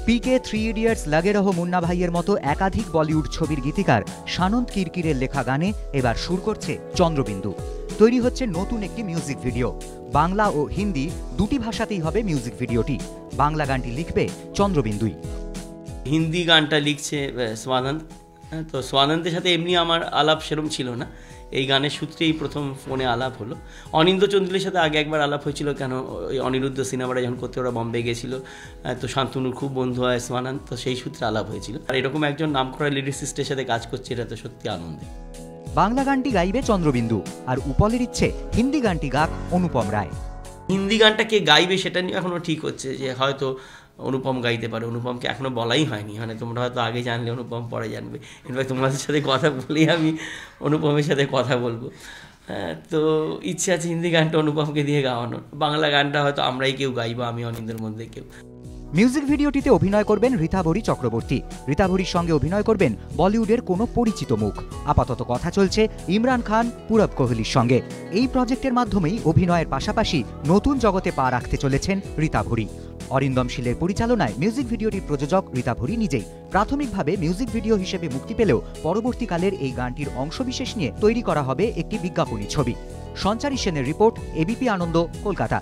পিকে, three idiots, লাগে রহো মুন্না ভাইয়ের মতো একাধিক বলিউড ছবির গীতিকার সানন্দ কিরকিরের লেখা গানে এবার সুর করছে চন্দ্রবিন্দু। তৈরি হচ্ছে নতুন একটি মিউজিক ভিডিও। বাংলা ও হিন্দি দুটি ভাষাতেই হবে মিউজিক ভিডিওটি। বাংলা গানটি লিখবে চন্দ্রবিন্দুই। হিন্দি গানটা লিখছে স্বানন্দ। তো স্বানন্দের সাথে এমনি আমার আলাপ সেরম ছিল না, এই গানের সূত্রেই প্রথম ফোনে আলাপ হলো। অনিন্দ্য চন্দ্রের সাথে আগে একবার আলাপ হয়েছিল, কেন ওই অনিরুদ্ধ সিনেমাটা যখন করতে ওরা বম্বে গেছিলো, তো শান্তনুর খুব বন্ধু হয় স্বানন্দ, তো সেই সূত্রে আলাপ হয়েছিল। আর এরকম একজন নামকরা লিরিসিস্টের সাথে কাজ করছে, এটা তো সত্যি আনন্দের। বাংলা গানটি গাইবে চন্দ্রবিন্দু, আর উপলের ইচ্ছে হিন্দি গানটি গাক অনুপম রায়। হিন্দি গানটা কে গাইবে সেটা নিয়ে এখনও ঠিক হচ্ছে, যে হয়তো অনুপম গাইতে পারে। অনুপমকে এখনও বলাই হয়নি, মানে তোমরা হয়তো আগে জানলে অনুপম পরে জানবে। ইনফ্যাক্ট তোমাদের সাথে কথা বলেই আমি অনুপমের সাথে কথা বলবো। তো ইচ্ছে আছে হিন্দি গানটা অনুপমকে দিয়ে গাওয়ানোর, বাংলা গানটা হয়তো আমরাই কেউ গাইবো, আমি অনিন্দের মধ্যে কেউ। মিউজিক ভিডিওটিতে অভিনয় করবেন ঋতাভরী চক্রবর্তী। ঋতাভরীর সঙ্গে অভিনয় করবেন বলিউডের কোনো পরিচিত মুখ। আপাতত কথা চলছে ইমরান খান, পূরব কোহলির সঙ্গে। এই প্রজেক্টের মাধ্যমেই অভিনয়ের পাশাপাশি নতুন জগতে পা রাখতে চলেছেন ঋতাভরী। অরিন্দম শীলের পরিচালনায় মিউজিক ভিডিওটির প্রযোজক ঋতাভরী নিজেই। প্রাথমিকভাবে মিউজিক ভিডিও হিসেবে মুক্তি পেলেও পরবর্তীকালের এই গানটির অংশবিশেষ নিয়ে তৈরি করা হবে একটি বিজ্ঞাপনী ছবি। সঞ্চারী সেনের রিপোর্ট, এবিপি আনন্দ, কলকাতা।